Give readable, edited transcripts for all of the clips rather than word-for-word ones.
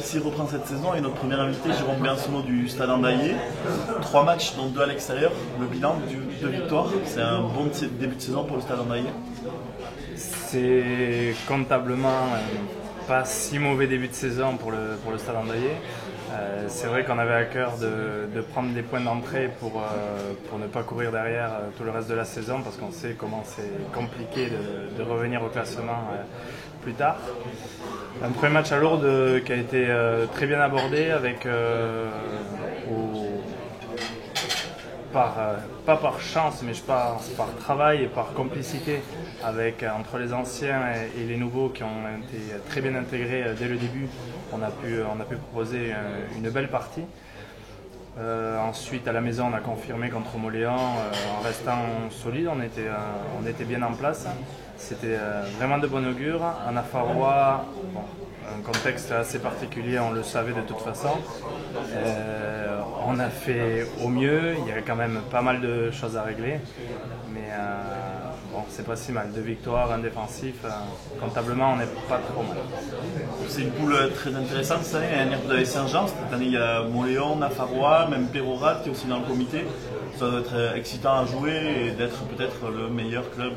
Alexis reprend cette saison et notre premier invité, Jérôme Biansonneau du Stade Andaillé. 3 matchs, dont 2 à l'extérieur. Le bilan, 2 victoires. C'est un bon début de saison pour le Stade Andaillé. C'est comptablement pas si mauvais début de saison pour le Stade Andaillé. C'est vrai qu'on avait à cœur de prendre des points d'entrée pour ne pas courir derrière tout le reste de la saison, parce qu'on sait comment c'est compliqué de revenir au classement plus tard. Un premier match à Lourdes qui a été très bien abordé avec pas par chance, mais je pense par travail et par complicité entre les anciens et les nouveaux qui ont été très bien intégrés dès le début. On a pu proposer une belle partie. Ensuite, à la maison, on a confirmé contre Moléon en restant solide. On était bien en place. C'était vraiment de bon augure. En Afarois, bon, un contexte assez particulier, on le savait de toute façon. On a fait au mieux. Il y avait quand même pas mal de choses à régler. Mais bon, c'est pas si mal. 2 victoires, un défensif. Comptablement, on n'est pas trop mal. C'est une poule très intéressante cette année. L'année dernière, vous avez Saint-Jean. Cette année, il y a Moléon, Nafarois, même Pérorat qui est aussi dans le comité. Ça doit être excitant à jouer et d'être peut-être le meilleur club,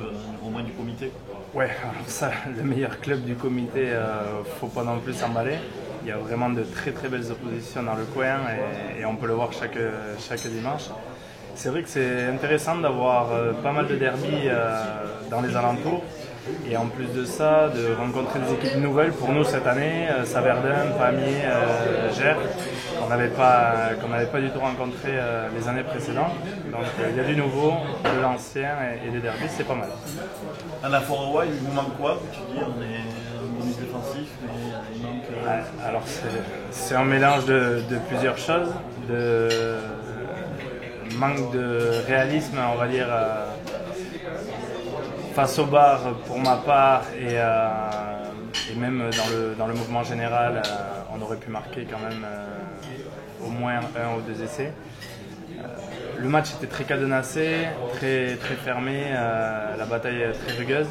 au moins du comité. Ouais, alors ça, le meilleur club du comité, faut pas non plus s'emballer. Il y a vraiment de très très belles oppositions dans le coin et on peut le voir chaque dimanche. C'est vrai que c'est intéressant d'avoir pas mal de derbies dans les alentours. Et en plus de ça, de rencontrer des équipes nouvelles pour nous cette année, Saverdun, Pamiers, Gers, qu'on n'avait pas du tout rencontré les années précédentes. Donc il y a du nouveau, de l'ancien et des derbies, c'est pas mal. À la Forois, il vous manque quoi? Tu dis, on est un bonus défensif, mais il manque... Ouais, alors c'est un mélange de plusieurs choses, de manque de réalisme, on va dire, face au bar pour ma part et même dans le mouvement général, on aurait pu marquer quand même au moins 1 ou 2 essais. Le match était très cadenassé, très, très fermé, la bataille est très rugueuse.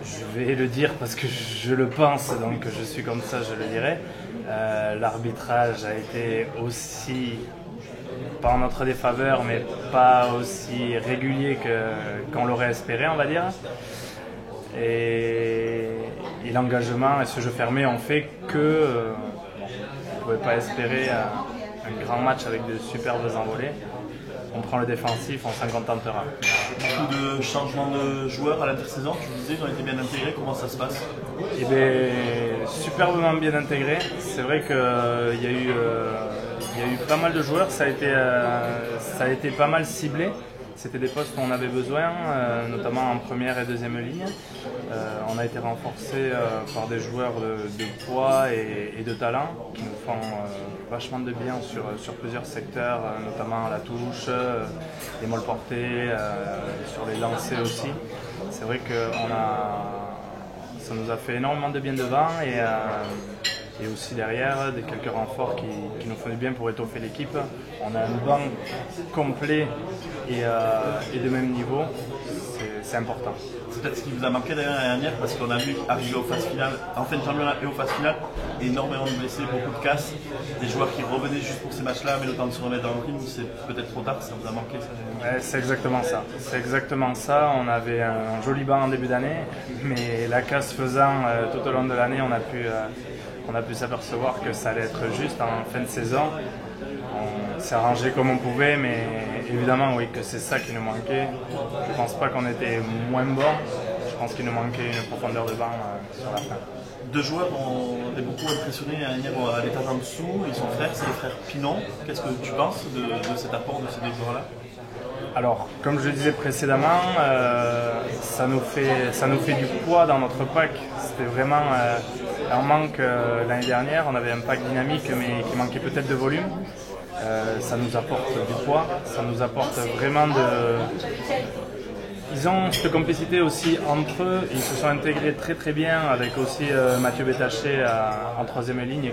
Je vais le dire parce que je le pense, donc je suis comme ça, je le dirai. L'arbitrage a été aussi, pas en notre défaveur, mais pas aussi régulier qu'on l'aurait espéré, on va dire. Et l'engagement et ce jeu fermé ont fait que on ne pouvait pas espérer un grand match avec de superbes envolées. On prend le défensif, on s'en contentera. Beaucoup de changements de joueurs à l'intersaison, tu disais, ils ont été bien intégrés, comment ça se passe? Eh bien, superbement bien intégrés. C'est vrai qu'il y a eu pas mal de joueurs, ça a été pas mal ciblé. C'était des postes où on avait besoin, notamment en première et deuxième ligne. On a été renforcé par des joueurs de poids et de talent qui nous font vachement de bien sur plusieurs secteurs, notamment la touche, les molles portées, sur les lancers aussi. C'est vrai que ça nous a fait énormément de bien devant et aussi derrière quelques renforts qui nous font du bien pour étoffer l'équipe. On a un banc complet et de même niveau, c'est important. C'est peut-être ce qui vous a manqué d'ailleurs l'année dernière, parce qu'on a vu arriver aux phases finales, en fin de championnat et aux phases finales, énormément de blessés, beaucoup de casses, des joueurs qui revenaient juste pour ces matchs-là, mais le temps de se remettre dans le rythme, c'est peut-être trop tard, ça vous a manqué ça? Ouais, c'est exactement ça. C'est exactement ça. On avait un joli banc en début d'année, mais la casse faisant, tout au long de l'année, on a pu s'apercevoir que ça allait être juste en fin de saison. On s'est arrangé comme on pouvait, mais évidemment, oui, que c'est ça qui nous manquait. Je ne pense pas qu'on était moins bon. Je pense qu'il nous manquait une profondeur de banc sur la fin. 2 joueurs ont été beaucoup impressionnés à l'étage en dessous. Ils sont frères, c'est les frères Pinon. Qu'est-ce que tu penses de cet apport de ces 2 joueurs-là? Alors, comme je le disais précédemment, ça nous fait du poids dans notre pack. C'était vraiment un manque l'année dernière. On avait un pack dynamique, mais qui manquait peut-être de volume. Ça nous apporte du poids, ça nous apporte vraiment Ils ont cette complicité aussi entre eux. Ils se sont intégrés très très bien avec aussi Mathieu Bétaché en 3e ligne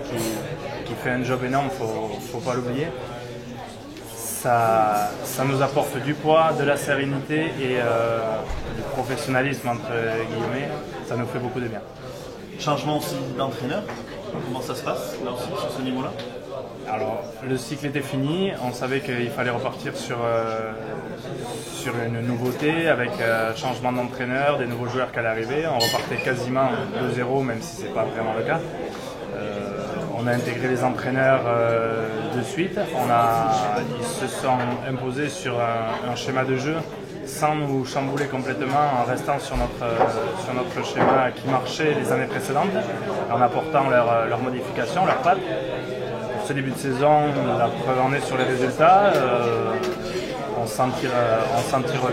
qui fait un job énorme, faut pas l'oublier. Ça nous apporte du poids, de la sérénité et du professionnalisme entre guillemets. Ça nous fait beaucoup de bien. Changement aussi d'entraîneur. Comment ça se passe là aussi sur ce niveau-là? Alors, le cycle était fini, on savait qu'il fallait repartir sur une nouveauté avec changement d'entraîneur, des nouveaux joueurs qui allaient arriver. On repartait quasiment de zéro, même si ce n'est pas vraiment le cas. On a intégré les entraîneurs de suite. Ils se sont imposés sur un schéma de jeu sans nous chambouler complètement, en restant sur notre schéma qui marchait les années précédentes, en apportant leurs modifications, leurs pattes. Pour ce début de saison, la preuve en est sur les résultats. On s'en tire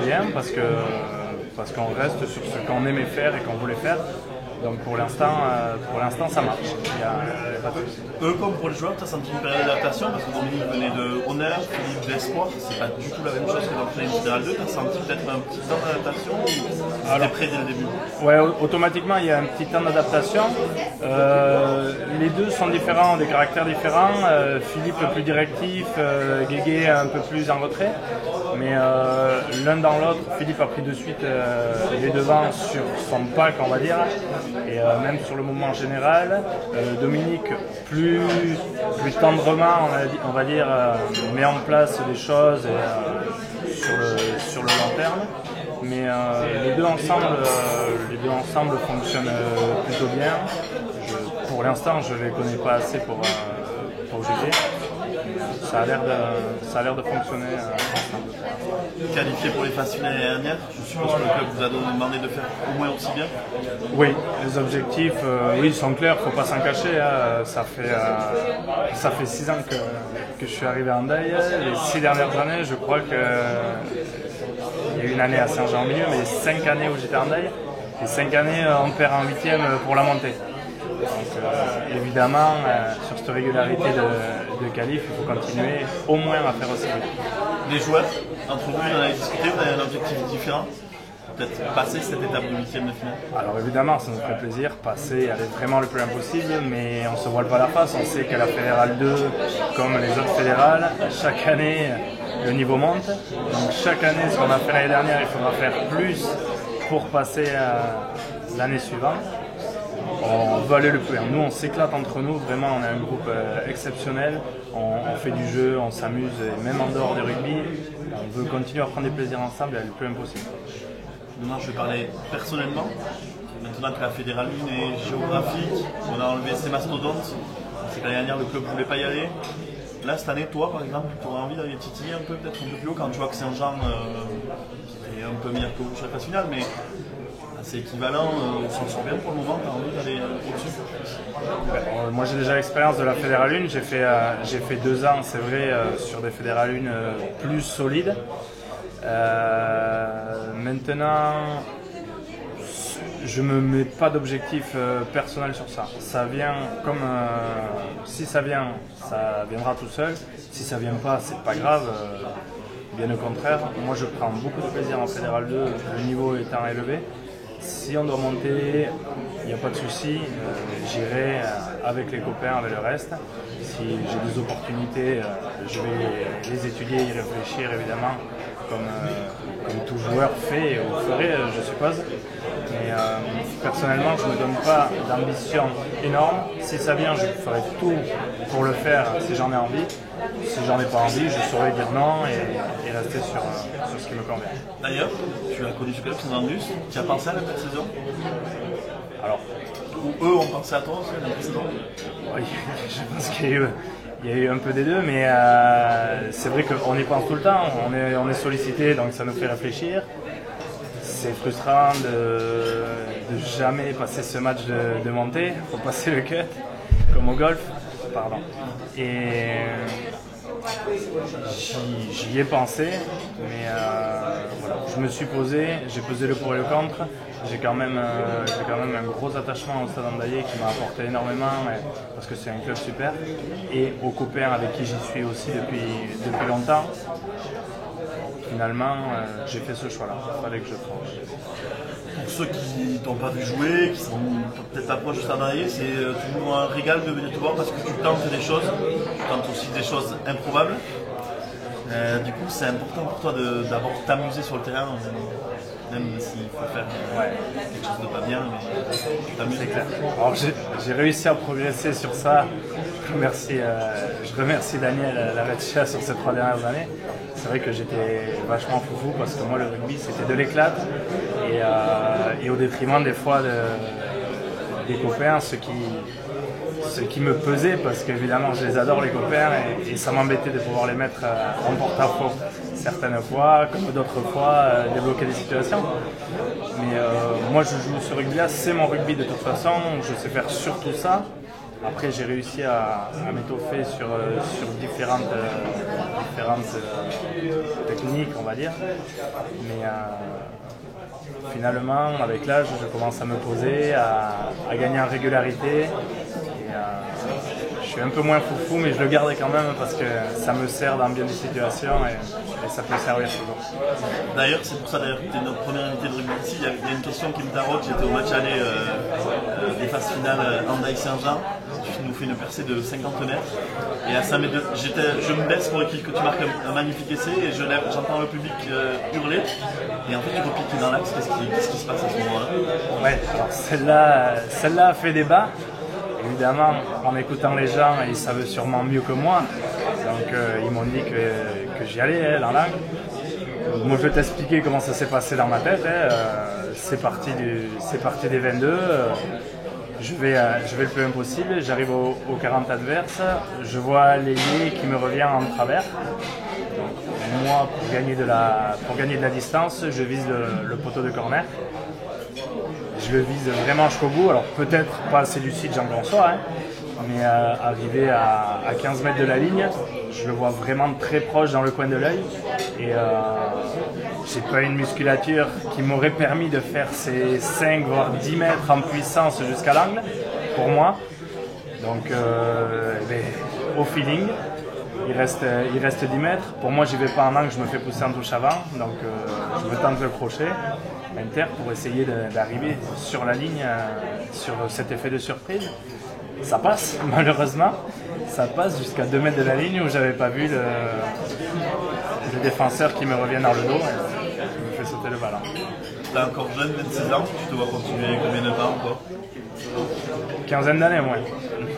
bien parce qu'on reste sur ce qu'on aimait faire et qu'on voulait faire. Donc pour l'instant, ça marche. Il y a pas de souci. Comme pour les joueurs, tu as senti une période d'adaptation parce que Dominique venait de Honneur, Philippe d'Espoir, c'est pas du tout la même chose que dans le Play Fédéral 2. Tu as senti peut-être un petit temps d'adaptation ou c'était prêt dès le début? Ouais, automatiquement il y a un petit temps d'adaptation. Les deux sont différents, ont des caractères différents. Philippe plus directif, Guégué un peu plus en retrait. Mais l'un dans l'autre, Philippe a pris de suite les devants sur son pack, on va dire, et même sur le mouvement général. Dominique, plus tendrement, on va dire, met en place des choses sur le long terme. Mais les deux ensemble fonctionnent plutôt bien. Pour l'instant, je ne les connais pas assez pour juger. Ça a l'air de fonctionner ensemble. Qualifié pour les phases finales l'année dernière, je suppose que le club vous a demandé de faire au moins aussi bien. Oui, les objectifs sont clairs, il ne faut pas s'en cacher. Hein. Ça fait 6 ans que je suis arrivé à Hendaye. Les 6 dernières années, je crois qu'il y a eu une année à Saint-Jean au milieu, mais les 5 années où j'étais à Hendaye, les 5 années on perd en 8e pour la montée. Donc évidemment, sur cette régularité de qualif, il faut continuer au moins à faire aussi vite. Les joueurs, entre vous, on en a discuté, vous avez un objectif différent? Peut-être passer cette étape de 8e de finale? Alors évidemment, ça nous ferait plaisir, passer, aller vraiment le plus loin possible, mais on ne se voile pas la face. On sait qu'à la Fédérale 2, comme les autres fédérales, chaque année, le niveau monte. Donc chaque année, ce qu'on a fait l'année dernière, il faudra faire plus pour passer l'année suivante. On veut aller le plus loin. Nous, on s'éclate entre nous. Vraiment, on a un groupe exceptionnel. On fait du jeu, on s'amuse, et même en dehors du rugby, on veut continuer à prendre des plaisirs ensemble et aller le plus loin possible. Maintenant, je vais parler personnellement. Maintenant que la Fédérale 1 est géographique, on a enlevé ces mastodontes. C'est que l'année dernière, le club ne voulait pas y aller. Là, cette année, toi, par exemple, tu aurais envie d'aller titiller un peu, peut-être un peu plus haut, quand tu vois que Saint-Jean est un peu meilleur que vous sur la phase finale, mais c'est équivalent, on s'en sort bien pour le moment, tu as envie d'aller au-dessus? Moi j'ai déjà l'expérience de la Fédérale 1, j'ai fait 2 ans, c'est vrai, sur des Fédérales 1 plus solides. Maintenant, je ne me mets pas d'objectif personnel sur ça. Ça vient comme si ça vient, ça viendra tout seul. Si ça vient pas, c'est pas grave. Bien au contraire, moi je prends beaucoup de plaisir en Fédérale 2, le niveau étant élevé. Si on doit monter, il n'y a pas de souci, j'irai avec les copains, avec le reste. Si j'ai des opportunités, je vais les étudier, y réfléchir évidemment, comme tout joueur fait ou ferait, je suppose. Mais personnellement, je ne me donne pas d'ambition énorme. Si ça vient, je ferai tout pour le faire si j'en ai envie. Si j'en ai pas envie, je saurais dire non et rester sur ce qui me convient. D'ailleurs, tu as connu ce club, Saint-Andus, tu as pensé à la saison? Alors, ou eux ont pensé à toi aussi à la saison? Oui, je pense qu'il y a eu un peu des deux, mais c'est vrai qu'on y pense tout le temps, on est sollicité, donc ça nous fait réfléchir. C'est frustrant de jamais passer ce match de montée, il faut passer le cut, comme au golf. Pardon. Et j'y ai pensé, mais voilà. Je me suis posé, j'ai pesé le pour et le contre. J'ai quand même un gros attachement au Stade Hendaye qui m'a apporté énormément parce que c'est un club super, et aux copains avec qui j'y suis aussi depuis longtemps. Finalement, j'ai fait ce choix-là. Il fallait que je tranche. Pour ceux qui t'ont pas vu jouer, qui sont peut-être pas proches du Stade Hendaye, c'est toujours un régal de venir te voir parce que tu tentes des choses, tu tentes aussi des choses improbables. Du coup, c'est important pour toi d'abord t'amuser sur le terrain, même s'il faut faire quelque chose de pas bien, mais tu t'amuses. C'est clair. Alors j'ai réussi à progresser sur ça. Je remercie Daniel Lareccia sur ces 3 dernières années. C'est vrai que j'étais vachement foufou parce que moi le rugby c'était de l'éclat et au détriment des fois des copains, ce qui me pesait parce qu'évidemment je les adore les copains et ça m'embêtait de pouvoir les mettre en porte-à-faux certaines fois, comme d'autres fois débloquer des situations. Mais moi je joue ce rugby là, c'est mon rugby de toute façon, je sais faire surtout ça. Après j'ai réussi à m'étoffer sur différentes techniques on va dire. Mais finalement avec l'âge je commence à me poser, à gagner en régularité. Je suis un peu moins foufou, mais je le garde quand même parce que ça me sert dans bien des situations et ça peut servir toujours. D'ailleurs, c'est pour ça que tu es notre premier invité de rugby ici. Il y a une question qui me taraude. J'étais au match aller des phases finales Hendaye-Saint-Jean. Tu nous fais une percée de 50 mètres. Et à 5 mètres, je me baisse pour que tu marques un magnifique essai et j'entends le public hurler. Et en fait, tu repiques dans l'axe. Qu'est-ce qui se passe à ce moment-là? Ouais, alors celle-là a fait débat. Évidemment, en écoutant les gens, ils savent sûrement mieux que moi. Donc ils m'ont dit que j'y allais dans l'angle. Moi je vais t'expliquer comment ça s'est passé dans ma tête. C'est parti des 22. Je vais le plus impossible. J'arrive au 40 adverse. Je vois l'ailier qui me revient en travers. Donc, moi, pour gagner de la distance, je vise le poteau de corner. Je le vise vraiment jusqu'au bout, alors peut-être pas assez lucide, j'en conçois, mais arrivé à 15 mètres de la ligne, je le vois vraiment très proche dans le coin de l'œil et j'ai pas une musculature qui m'aurait permis de faire ces 5 voire 10 mètres en puissance jusqu'à l'angle pour moi. Donc au feeling, il reste 10 mètres. Pour moi, j'y vais pas en angle, je me fais pousser en touche avant, donc je me tente le crochet inter pour essayer d'arriver sur la ligne, sur cet effet de surprise. Ça passe, malheureusement. Ça passe jusqu'à 2 mètres de la ligne où j'avais pas vu le défenseur qui me revient dans le dos et me fait sauter le ballon. Tu es encore jeune, 26 ans, tu te vois continuer combien de temps encore? Quinzaine d'années, moi.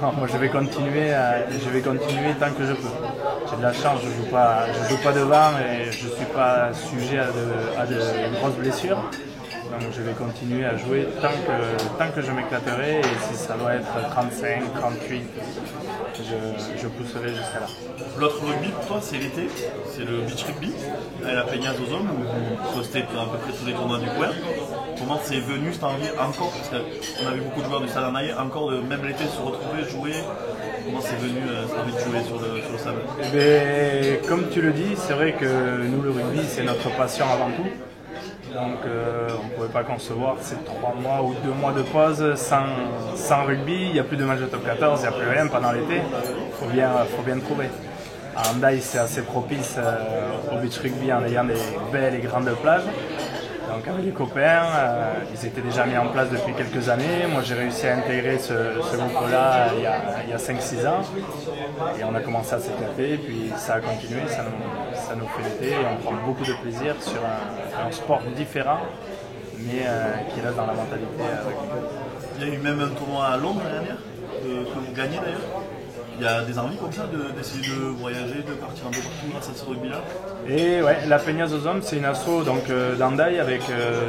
Non, moi je vais continuer tant que je peux. J'ai de la chance, je joue pas devant et je suis pas sujet à de grosses blessures. Donc je vais continuer à jouer tant que je m'éclaterai et si ça doit être 35, 38, je pousserai jusqu'à là. L'autre rugby pour toi c'est l'été, c'est le beach rugby à la Peña Zozom où vous postez à peu près tous les tournois du coin. Comment c'est venu cette envie encore, parce qu'on a vu beaucoup de joueurs du Stade Hendaye, encore de même l'été se retrouver, jouer. Comment c'est venu cette envie de jouer sur le sable? Comme tu le dis, c'est vrai que nous le rugby c'est notre passion avant tout. Donc on ne pouvait pas concevoir ces 3 mois ou 2 mois de pause sans rugby. Il n'y a plus de match de top 14, il n'y a plus rien pendant l'été. Il faut bien trouver. À Hendaye c'est assez propice au beach rugby en ayant des belles et grandes plages. Donc avec les copains, ils étaient déjà mis en place depuis quelques années. Moi j'ai réussi à intégrer ce groupe-là il y a 5-6 ans. Et on a commencé à s'éclater, puis ça a continué, ça nous fait l'été et on prend beaucoup de plaisir sur un sport différent, mais qui reste dans la mentalité. Il y a eu même un tournoi à Londres l'année dernière, que vous gagnez d'ailleurs. Il y a des envies comme ça d'essayer de voyager, de partir un peu partout grâce à ce rugby-là? Et ouais, la Peña Zozom, c'est une asso d'Hendaye avec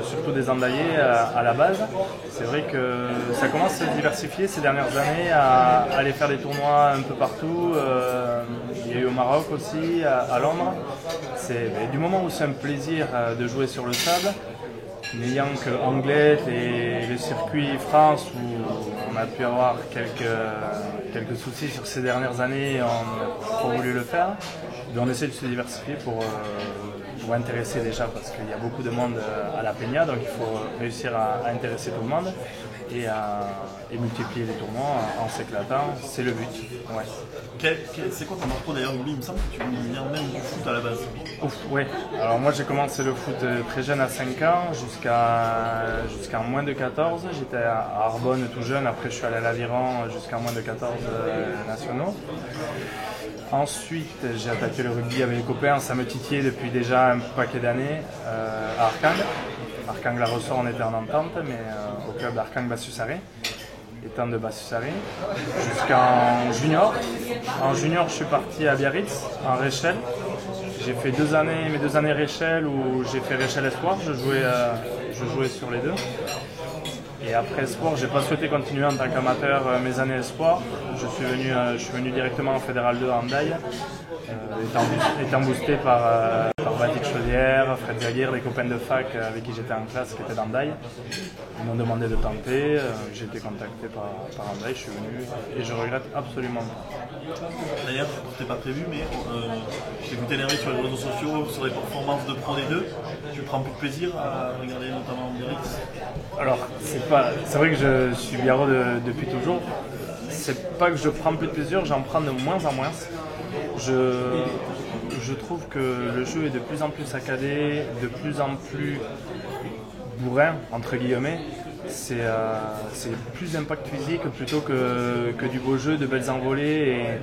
surtout des Hendaillais à la base. C'est vrai que ça commence à se diversifier ces dernières années, à aller faire des tournois un peu partout. Il y a eu au Maroc aussi, à Londres. Du moment où c'est un plaisir de jouer sur le sable, n'ayant que Anglet et le circuit France où on a pu avoir quelques soucis sur ces dernières années, on a voulu le faire. Mais on essaie de se diversifier pour intéresser déjà parce qu'il y a beaucoup de monde à la Peña, donc il faut réussir à intéresser tout le monde et multiplier les tournois en s'éclatant, c'est le but. Ouais. C'est quoi ton parcours d'ailleurs rugby? Il me semble que tu viens même du foot à la base. Oui, alors moi j'ai commencé le foot très jeune à 5 ans jusqu'à moins de 14. J'étais à Arbonne tout jeune, après je suis allé à l'Aviron jusqu'à moins de 14 nationaux. Ensuite, j'ai attaqué le rugby avec les copains, ça me titillait depuis déjà un paquet d'années à Arcang. Arcang la ressort, on était en entente, mais au club d'Arcang Bassus-Sarré, étant de Bassus-Sarré, jusqu'en junior. En junior, je suis parti à Biarritz, en Réchelle. J'ai fait mes 2 années Réchelle où j'ai fait Réchelle Espoir, je jouais sur les deux. Et après Espoir, j'ai pas souhaité continuer en tant qu'amateur mes années Espoir. Je suis venu directement en Fédéral 2 à Hendaye, étant boosté par Baptiste Chaudière, Fred Zaguer, des copains de fac avec qui j'étais en classe qui étaient d'Hendaye. Ils m'ont demandé de tenter, j'ai été contacté par Hendaye, je suis venu et je regrette absolument pas. D'ailleurs, c'était pas prévu, mais j'ai vu t'énerver sur les réseaux sociaux, sur les performances de Pro D2. Tu prends plus de plaisir à regarder notamment Biarritz? Alors, c'est vrai que je suis biarro depuis toujours. C'est pas que je prends plus de plaisir, j'en prends de moins en moins. Je trouve que le jeu est de plus en plus saccadé, de plus en plus bourrin, entre guillemets. C'est plus d'impact physique plutôt que du beau jeu, de belles envolées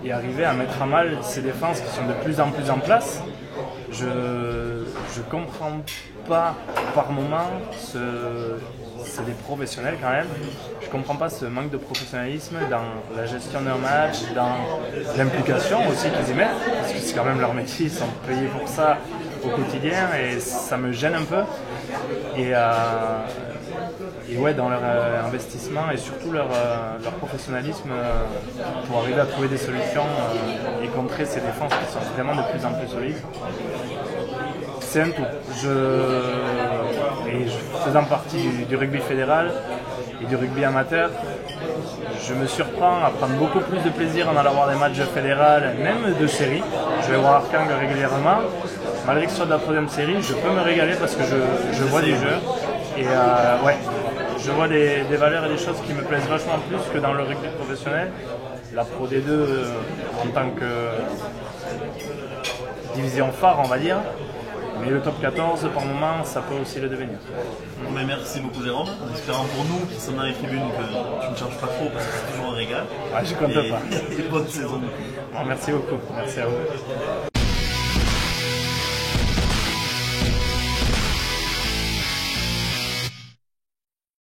et arriver à mettre à mal ces défenses qui sont de plus en plus en place. Je comprends pas par moment, c'est des professionnels quand même, je comprends pas ce manque de professionnalisme dans la gestion d'un match, dans l'implication aussi qu'ils y mettent, parce que c'est quand même leur métier, ils sont payés pour ça au quotidien et ça me gêne un peu. Et ouais, dans leur investissement et surtout leur professionnalisme pour arriver à trouver des solutions et contrer ces défenses qui sont vraiment de plus en plus solides. C'est un tout. Faisant partie du rugby fédéral et du rugby amateur, je me surprends à prendre beaucoup plus de plaisir en allant voir des matchs fédéraux, même de série. Je vais voir Arcang régulièrement. Malgré que ce soit de la 3e série, je peux me régaler parce que je vois des jeux. Et ouais, je vois des valeurs et des choses qui me plaisent vachement plus que dans le rugby professionnel. La Pro D2 en tant que division phare, on va dire. Mais le top 14, par moment, ça peut aussi le devenir. Bon, mais merci beaucoup Jérôme, en espérant pour nous qui sommes dans les tribunes que tu ne changes pas trop parce que c'est toujours un régal. Ouais, je compte pas. Et bonne saison. Bon, merci beaucoup, merci à vous.